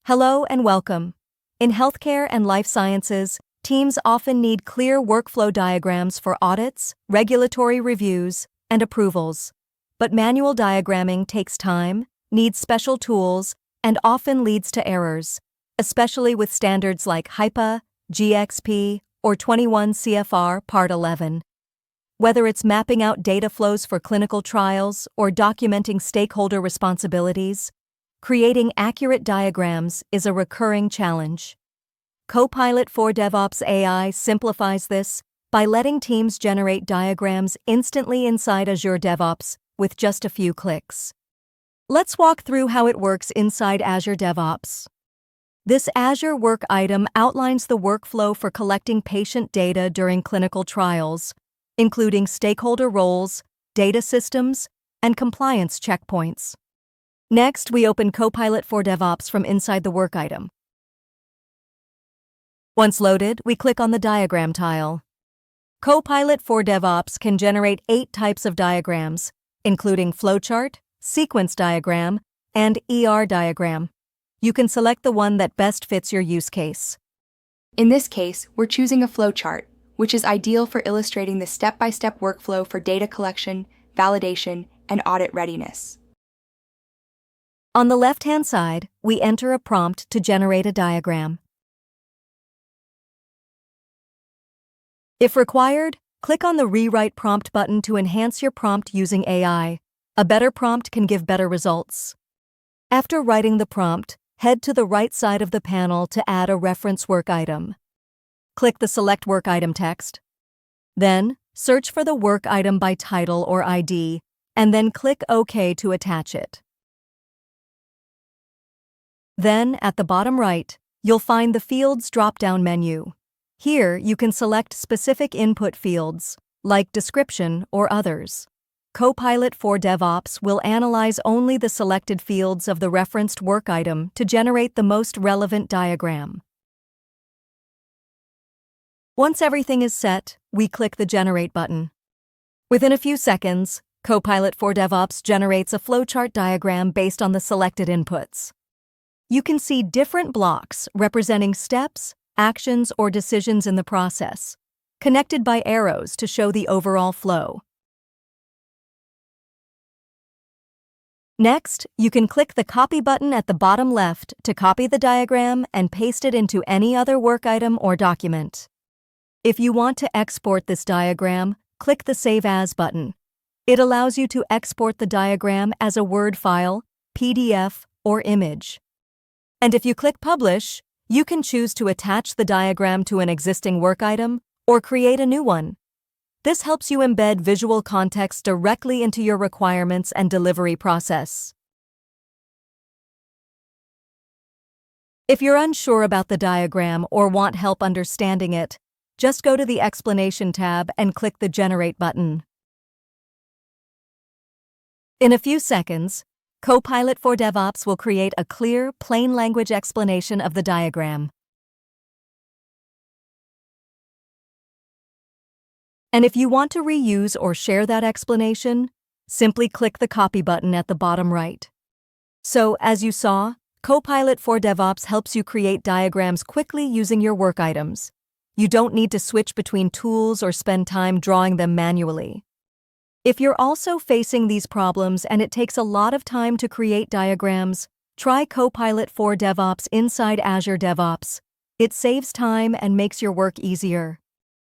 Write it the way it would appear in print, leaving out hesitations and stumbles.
Hello and welcome. In healthcare and life sciences, teams often need clear workflow diagrams for audits, regulatory reviews, and approvals. But manual diagramming takes time, needs special tools, and often leads to errors, especially with standards like HIPAA, GXP, or 21 CFR Part 11. Whether it's mapping out data flows for clinical trials or documenting stakeholder responsibilities, creating accurate diagrams is a recurring challenge. Copilot for DevOps AI simplifies this by letting teams generate diagrams instantly inside Azure DevOps with just a few clicks. Let's walk through how it works inside Azure DevOps. This Azure work item outlines the workflow for collecting patient data during clinical trials, including stakeholder roles, data systems, and compliance checkpoints. Next, we open Copilot for DevOps from inside the work item. Once loaded, we click on the diagram tile. Copilot for DevOps can generate 8 types of diagrams, including flowchart, sequence diagram, and ER diagram. You can select the one that best fits your use case. In this case, we're choosing a flowchart, which is ideal for illustrating the step-by-step workflow for data collection, validation, and audit readiness. On the left-hand side, we enter a prompt to generate a diagram. If required, click on the Rewrite Prompt button to enhance your prompt using AI. A better prompt can give better results. After writing the prompt, head to the right side of the panel to add a reference work item. Click the Select Work Item text. Then, search for the work item by title or ID, and then click OK to attach it. Then, at the bottom right, you'll find the Fields drop-down menu. Here, you can select specific input fields, like description or others. Copilot for DevOps will analyze only the selected fields of the referenced work item to generate the most relevant diagram. Once everything is set, we click the Generate button. Within a few seconds, Copilot for DevOps generates a flowchart diagram based on the selected inputs. You can see different blocks representing steps, actions, or decisions in the process, connected by arrows to show the overall flow. Next, you can click the Copy button at the bottom left to copy the diagram and paste it into any other work item or document. If you want to export this diagram, click the Save As button. It allows you to export the diagram as a Word file, PDF, or image. And if you click Publish, you can choose to attach the diagram to an existing work item or create a new one. This helps you embed visual context directly into your requirements and delivery process. If you're unsure about the diagram or want help understanding it, just go to the Explanation tab and click the Generate button. In a few seconds, Copilot for DevOps will create a clear, plain language explanation of the diagram. And if you want to reuse or share that explanation, simply click the Copy button at the bottom right. So, as you saw, Copilot for DevOps helps you create diagrams quickly using your work items. You don't need to switch between tools or spend time drawing them manually. If you're also facing these problems and it takes a lot of time to create diagrams, try Copilot for DevOps inside Azure DevOps. It saves time and makes your work easier.